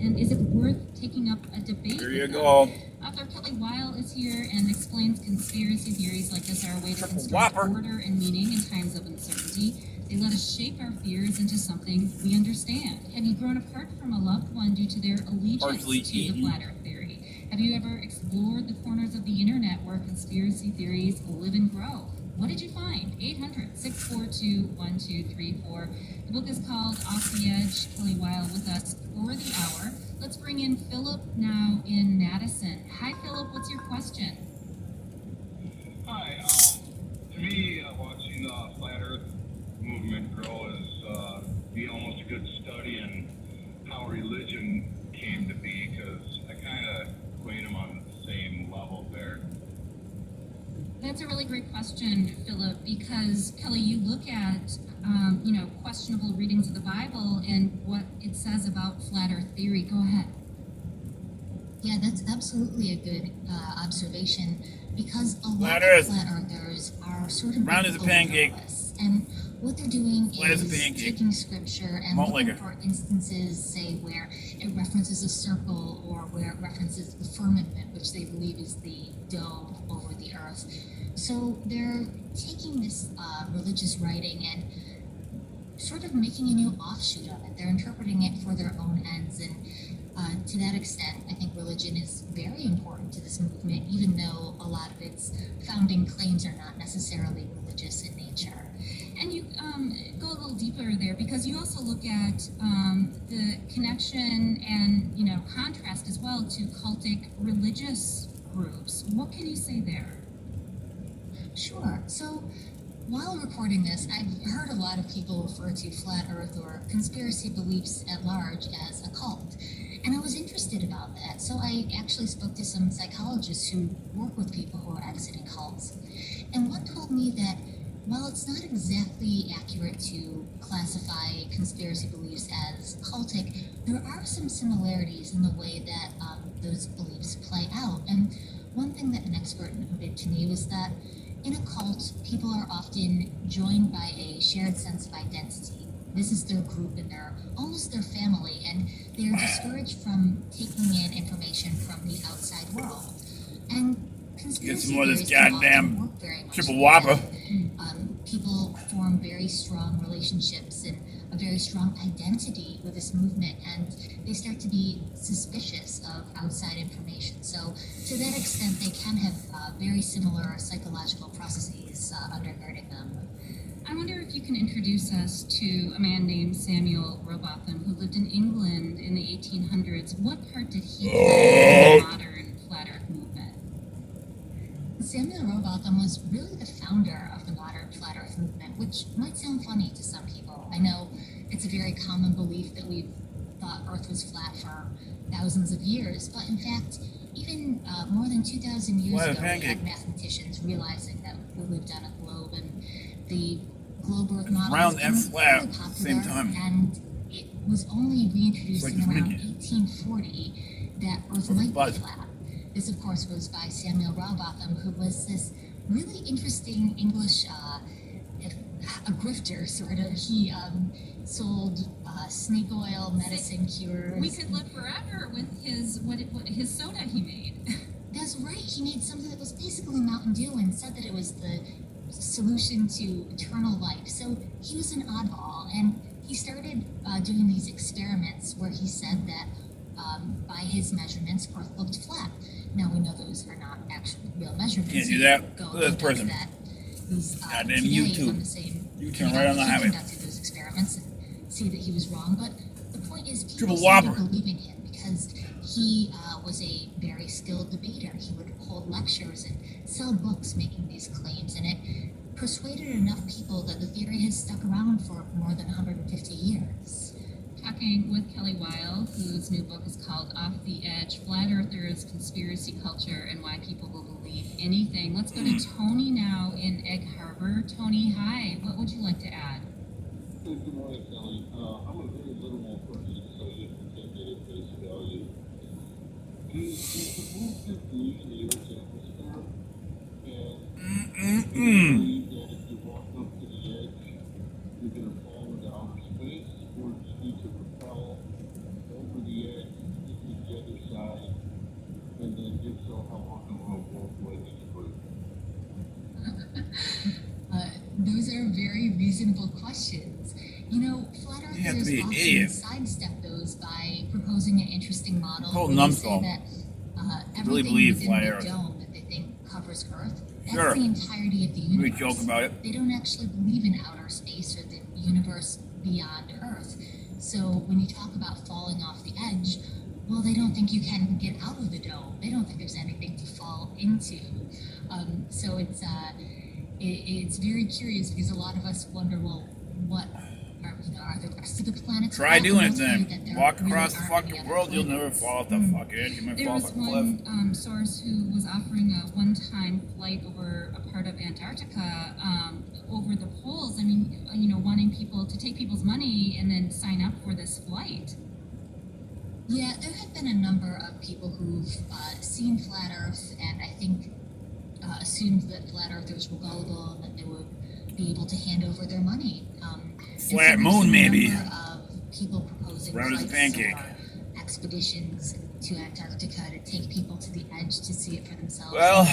And is it worth taking up a debate? Here you go. Author Kelly Weil is here and explains conspiracy theories like this are a way to Triple construct Whopper. order and meaning in times of uncertainty. They let us shape our fears into something we understand. Have you grown apart from a loved one due to their allegiance Partially to the eaten. flat earth theory? Have you ever explored the corners of the internet where conspiracy theories live and grow? What did you find? 800-642-1234. The book is called Off the Edge. Kelly Weil with us for the hour. Let's bring in Philip now in Madison. Hi, Philip. What's your question? Hi. To me, watching the Flat Earth movement grow is be almost a good study in how religion came to be, because I kind of equate them on the same level there. That's a really great question, Philip, because Kelly, you look at questionable readings of the Bible and what it says about flat Earth theory. Go ahead. Yeah, that's absolutely a good observation, because a lot Flat of Earth. flat earthers are sort of Round as a pancake. biblical, and what they're doing Flat as a is pancake. taking scripture and Malt looking liquor. for instances, say, where it references a circle or where it references the firmament, which they believe is the dome over the earth. So they're taking this religious writing and sort of making a new offshoot of it. They're interpreting it for their own ends, and to that extent, I think religion is very important to this movement, even though a lot of its founding claims are not necessarily religious in nature. And you go a little deeper there, because you also look at the connection and contrast as well to cultic religious groups. What can you say there? Sure. So while recording this, I've heard a lot of people refer to flat earth or conspiracy beliefs at large as a cult. And I was interested about that. So I actually spoke to some psychologists who work with people who are exiting cults. And one told me that while it's not exactly accurate to classify conspiracy beliefs as cultic, there are some similarities in the way that those beliefs play out. And one thing that an expert noted to me was that in a cult, people are often joined by a shared sense of identity. This is their group and they're almost their family, and they're discouraged from taking in information from the outside world. And Get some more of this conspiracy theories can goddamn often work very much Triple like Whopper. that. People form very strong relationships and a very strong identity with this movement, and they start to be suspicious of outside information. So to that extent, they can have very similar psychological processes undergirding them. I wonder if you can introduce us to a man named Samuel Rowbotham, who lived in England in the 1800s. What part did he play in the modern flat Earth movement? Samuel Rowbotham was really the founder of the modern flat Earth movement, which might sound funny to some people. I know it's a very common belief that we've thought Earth was flat for thousands of years, but in fact, even more than 2,000 years What a ago, we pancake. had mathematicians realizing that we lived on a globe, and the globe Earth model Round was and really flat, popular, same time. and it was only reintroduced It's like in this around Mickey. 1840 that Earth Or might be Buzz. flat. This, of course, was by Samuel Rowbotham, who was this really interesting English a grifter, sort of. He sold snake oil, medicine cures. We could live forever with his his soda he made. That's right. He made something that was basically Mountain Dew and said that it was the solution to eternal life. So he was an oddball, and he started doing these experiments where he said that by his measurements, Earth looked flat. Now we know those are not actually real measurements. Can't do that. Go Look at this look person. that. Who's Goddamn today YouTube. on the same You turn right on the he highway. conducted those experiments and see that he was wrong. But the point is, people Triple started Whopper. believing him because he was a very skilled debater. He would hold lectures and sell books making these claims, and it persuaded enough people that the theory has stuck around for more than 150 years. Talking with Kelly Weil, whose new book is called Off the Edge, Flat Earthers, Conspiracy Culture, and Why People Will Believe Anything. Let's go to Tony now in Egg Harbor. Tony, hi. What would you like to add? Good morning, Kelly. I'm a very literal person, so you can take it at face value. Is the movement believe in the Earth's atmosphere? And do you believe that if you walk up to the edge, you're going to fall into outer space, or do you need to repel over the edge how often will both legs to breathe? Those are very reasonable questions. You know, flat You have to earthers be an often idiot. sidestep those by proposing an interesting model Whole where they say numbskull. that Really everything believe within flat the earth. dome that they think covers Earth, that's Sure. the entirety of the We universe. joke about it. They don't actually believe in outer space or the universe beyond Earth. So when you talk about falling off the edge, well, they don't think you can get out of the dome. They don't think there's anything to fall into. So it's very curious because a lot of us wonder, well, what are the rest of the planets? Try flat? doing And it they'll tell you then. that there Walk really across the aren't fucking any other world, you'll never planets. fall off the fucking edge. You might There fall was off a cliff. one source who was offering a one-time flight over a part of Antarctica over the poles. I mean, wanting people to take people's money and then sign up for this flight. Yeah, there have been a number of people who've seen flat Earth and I think assumed that flat earthers were gullible and that they would be able to hand over their money. Flat and so moon, there's maybe. a number of people proposing Round as a flights pancake. or expeditions to Antarctica to take people to the edge to see it for themselves. Well,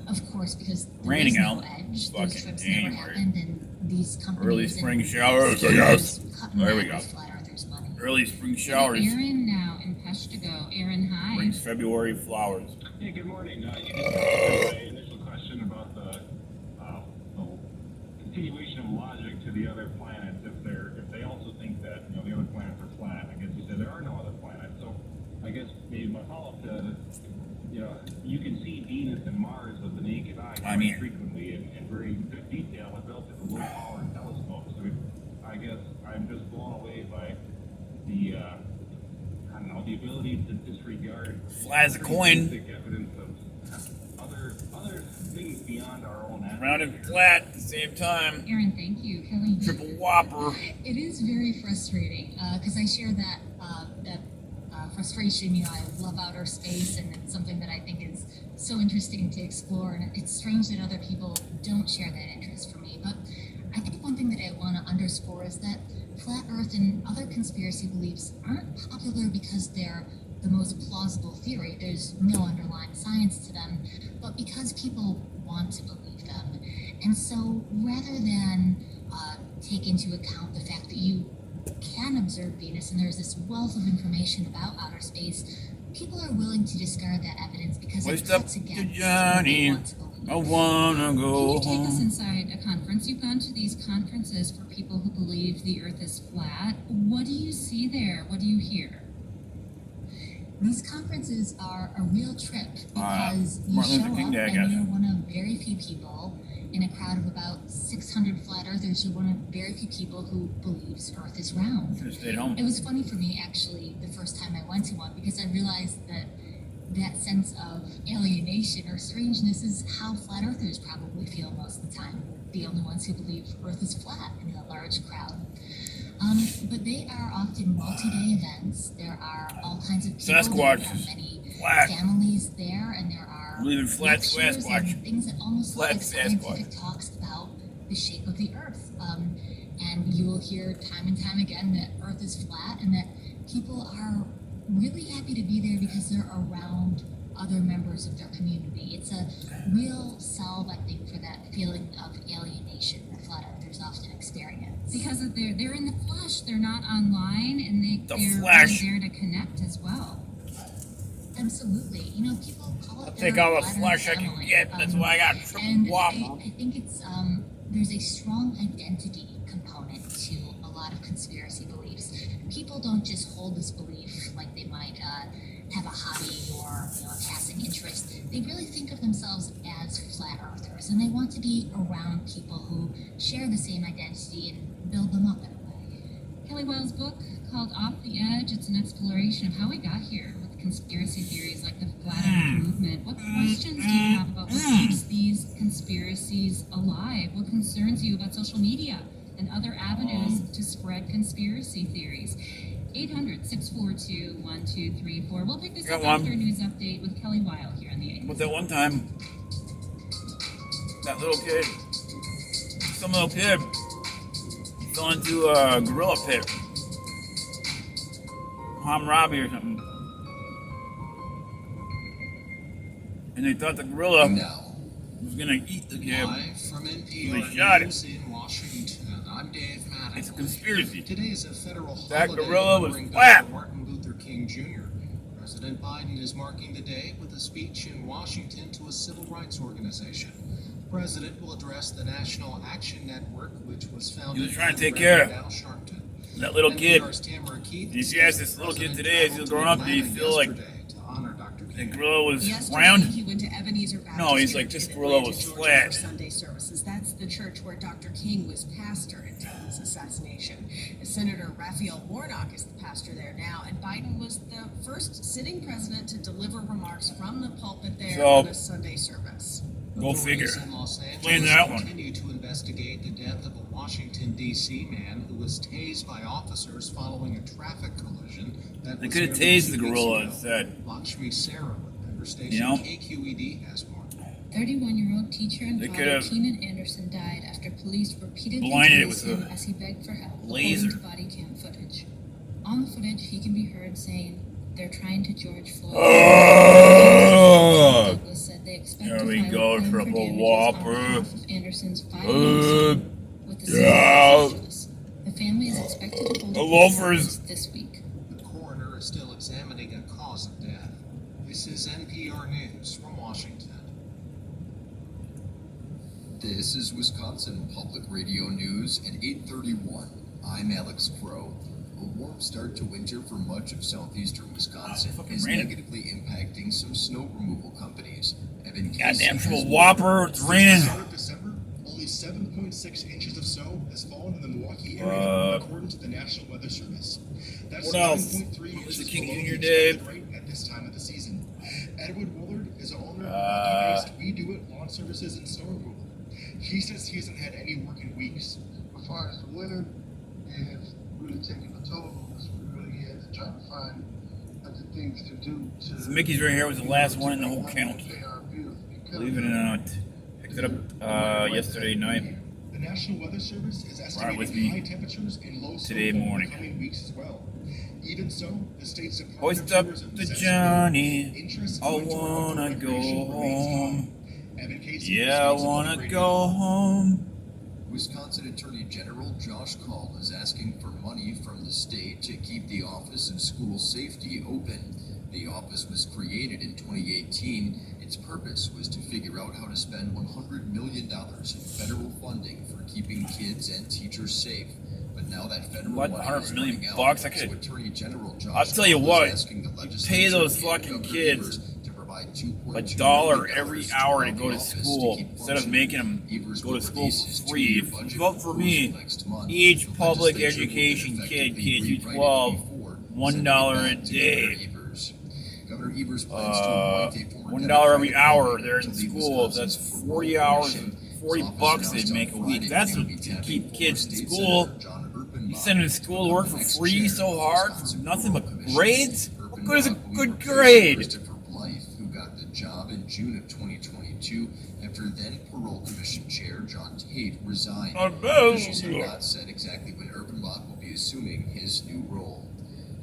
Of course, because there raining is no out. edge, Fucking those trips January. never happened, and these companies Early and spring showers, I studios guess. cut There we money go. with flat earthers' money. early spring We have showers Aaron now in Peshtigo. Aaron, hi. brings February flowers. Hey, good morning. You just answered my initial question about the continuation of logic to the other planets. If they also think that the other planets are flat, I guess you said there are no other planets. So I guess maybe my follow-up to that is, you can see Venus and Mars with the naked eye I mean- frequently in very good detail. I built it with low-power telescopes. So I guess I'm just blown away by the the ability to disregard Flat as a coin. basic evidence of other things beyond our own atmosphere. Round and flat at the same time. Aaron, thank you. Kelly. Triple whopper. It is very frustrating because I share that frustration. I love outer space, and it's something that I think is so interesting to explore. And it's strange that other people don't share that interest for me. But I think one thing that I want to underscore is that flat Earth and other conspiracy beliefs aren't popular because they're the most plausible theory. There's no underlying science to them, but because people want to believe them. And so rather than take into account the fact that you can observe Venus and there's this wealth of information about outer space, people are willing to discard that evidence because it What's up cuts to against what they Johnny? want to believe. I wanna Can go you take us home. inside a conference? You've gone to these conferences for people who believe the Earth is flat. What do you see there? What do you hear? These conferences are a real trip because you Martin show Luther King up Day, I and guess. you're one of very few people in a crowd of about 600 flat earthers. You're one of very few people who believes Earth is round. Should have stayed home. It was funny for me actually the first time I went to one because I realized that that sense of alienation or strangeness is how flat earthers probably feel most of the time. The only ones who believe Earth is flat in a large crowd. But they are often multi-day events. There are all kinds of people. Sasquatch There are is many flat. families there, and there are Believe in flat lectures Sasquatch. and things that almost Flat look like scientific Sasquatch. talks about the shape of the Earth. And you will hear time and time again that Earth is flat, and that people are really happy to be there because they're around other members of their community. It's a real salve, I think, for that feeling of alienation that flat earthers often experience. Because they're in the flesh, they're not online, and The they're flesh. really there to connect as well. Absolutely. People call it I'll their take all the flat Earth flesh I can family. get. That's why I got triple And whopper. I think it's there's a strong identity component to a lot of conspiracy beliefs. People don't just hold this belief like they might have a hobby or a passing interest. They really think of themselves as flat earthers, and they want to be around people who share the same identity and build them up in a way. Kelly Weill's book called Off the Edge, it's an exploration of how we got here with conspiracy theories like the Flat Earth movement. What questions do you have about what keeps these conspiracies alive? What concerns you about social media and other avenues to spread conspiracy theories? 800-642-1234. We'll pick this Got up one. after news update with Kelly Weil here on the 8. But that one time, that little kid, some little kid, fell into a gorilla pit. Hammurabi or something. and they thought the gorilla Now, was gonna eat the kid. live from They NPR shot it. News in Washington, I'm Dave Madden. It's a conspiracy. Today is a federal That holiday gorilla was remembering flat. Dr. Martin Luther King Jr. President Biden is marking the day with a speech in Washington to a civil rights organization. The president will address the National Action Network, which was founded He was trying to by take care of Reverend Al Sharpton. that little kid. NPR's Tamara Keith Did you see as this little kid today, as he was growing up, did he Atlanta feel like yesterday to honor Dr. the King. gorilla was Yesterday, round? he went to Ebenezer Baptist No, he's like, Church this in gorilla Atlanta, was Georgia flat. for Sunday services. That's the church where Dr. King was pastor until his assassination. Senator Raphael Warnock is the pastor there now, and Biden was the first sitting president to deliver remarks from the pulpit there So, on a Sunday service. Go figure. Authorities in Los Explain Angeles that one. continue to investigate the death of a Washington, D.C. man who was tased by officers following a traffic collision. They could have tased the gorilla instead. Lakshmi Sarah with member station You know? KQED has more. 31-year-old teacher and They father could've Keenan Anderson died after police repeatedly blinded it tased with him a as he begged for help, laser. according to body cam footage. On the footage, he can be heard saying, "They're trying to George Floyd." Oh! Douglas said they expect There to we file a go, claim for triple damages whopper. on behalf of Anderson's 5 Uh, with the city yeah. of Los Angeles. The family is expected to hold The a loafers. hearing this week. The coroner is still examining a cause of death. This is NPR News from Washington. This is Wisconsin Public Radio News at 8:31. I'm Alex Crow. A warm start to winter for much of southeastern Wisconsin fucking is raining. negatively impacting some snow removal companies. Evan Casey Goddamn has triple more. whopper. It's raining. Start of December, only 7.6 inches of snow has fallen in the Milwaukee area, according to the National Weather Service. That's What else? 7.3 Where's inches the King below Junior the Dave? expected rate at this time of the season. Edward Willard is the owner of Milwaukee-based We Do It Lawn Services and Snow Removal. He says he hasn't had any work in weeks. As far as the winter, it has really taken a toll on us. We really had to try to find other things to do to. Mickey's right here was the last one in the whole to county. pay our bills because Believe it or not. Picked it up yesterday night. The National Weather Service is Brought it with estimating me high temperatures and low today snowfall morning. in the coming weeks as well. Even so, the state's Department Hoist of up Tourism the says Johnny. interest in I winter wanna outdoor go recreation remains high. home. Evan Casey, Yeah, I Wisconsin wanna Public go Radio. home. Wisconsin Attorney General Josh Kaul is asking for money from the state to keep the Office of School Safety open. The office was created in 2018. Its purpose was to figure out how to spend $100 million in federal funding for keeping kids and teachers safe. But now that federal What, money 100 is million running out, bucks? I so could- Attorney General Josh I'll tell you Kaul is what, asking the you pay legislature those and fucking Governor kids Evers to provide $2.2 $1 million every to hour to allow go the to office school keep instead of functioning. making them Evers go will to school release his for free. two-year If you budget vote for me, next month. each The public legislature will education kid, effectively K through rewrite 12, AB4, $1 sending it a back to day. Governor Evers. Governor Evers plans to appoint a former $1 every Democratic hour candidate they're to in lead school. Wisconsin's That's Rural 40 hours Commission. and 40 His office bucks announced they'd on make a week. Friday That's he'll what be to tapping keep former kids in State school. Senator John Urbanbach You send them to school to work for next free chair so of the hard for Wisconsin nothing but Rural Commission. grades? What good is a Urbanbach will good replace grade? Christopher Blythe, who got the job in June of 2022 after then Parole Commission Chair John Tate resigned. Officials have not said exactly when Urbanbach will be assuming his new role.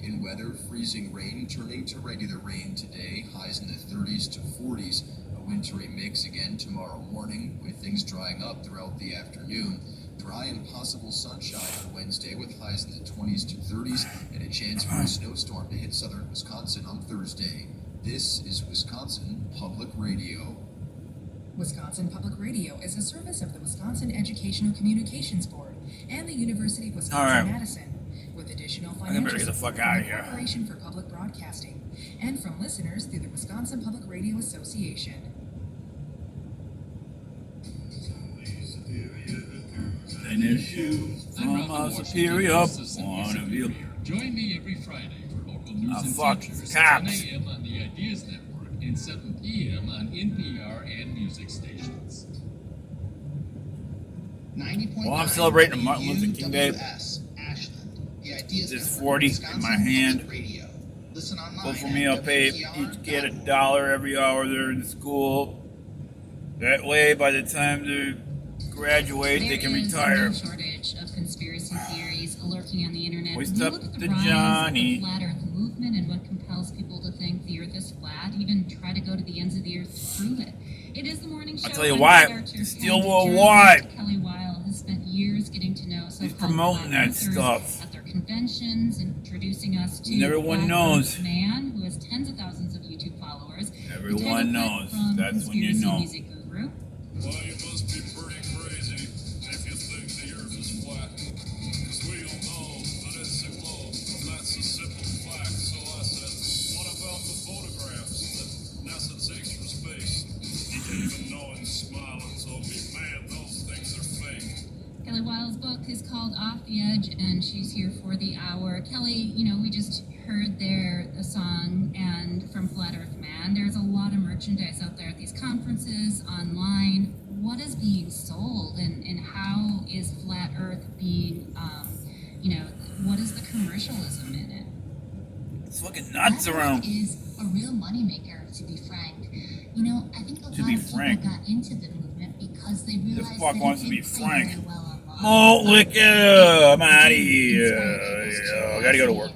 In weather, freezing rain turning to regular rain today, highs in the 30s to 40s. A wintry mix again tomorrow morning, with things drying up throughout the afternoon. Dry and possible sunshine on Wednesday with highs in the 20s to 30s and a chance for a snowstorm to hit southern Wisconsin on Thursday. This is Wisconsin Public Radio. Wisconsin Public Radio is a service of the Wisconsin Educational Communications Board and the University of All right. Wisconsin-Madison, with additional I financial better get the support fuck from outta the here. Corporation for Public Broadcasting and from listeners through the Wisconsin Public Radio Association. An issue from a superior point of view. Join me every Friday for local news and fuck features cops. at 10 a.m. on the Ideas Network and 7 p.m. on NPR and music stations. 90.9 Well, I'm celebrating Martin Luther King Day. WWS, Ashland. The Ideas This Network, 40 in Wisconsin my hand. Public Radio. Listen online Vote for at me, I'll pay each kid $1 every hour they're in school. That way, by the time they graduate, they can There is retire. no shortage of conspiracy theories lurking on the internet. Hoist When you up look at the rise Johnny. of the flat Earth movement and what compels compels people to think the earth is flat, even try to go to the ends of the earth to prove it. It is the morning show. I'll tell you on why. Big Archer, Still and worldwide. journalist Kelly Weil has spent years getting to know He's so-called promoting flat that earthers stuff. at their conventions, introducing us to And everyone Flat knows. Earth Man, who has tens of thousands of YouTube followers. Everyone knows. That's when you know. Music guru. Well, you must be pretty crazy if you think the earth is flat. Because we all know that it's a globe, and that's a simple fact. So I said, what about the photographs that NASA takes from space? He didn't even know and smiled and told me, man, those things are fake. Kelly Weil's book is called Off the Edge, and she's here for the hour. Kelly, you know, we just heard there a song and from Flat Earth Man. There's a lot of merchandise out there at these conferences, online. What is being sold, and how is Flat Earth being, what is the commercialism in it? It's fucking nuts Flat around. Earth is a real moneymaker, to be frank. You know, I think a lot of people frank. got into the movement because they The realized fuck that wants it to be did play frank? very well online. Oh, lick it. I'm out of here. I gotta go to work.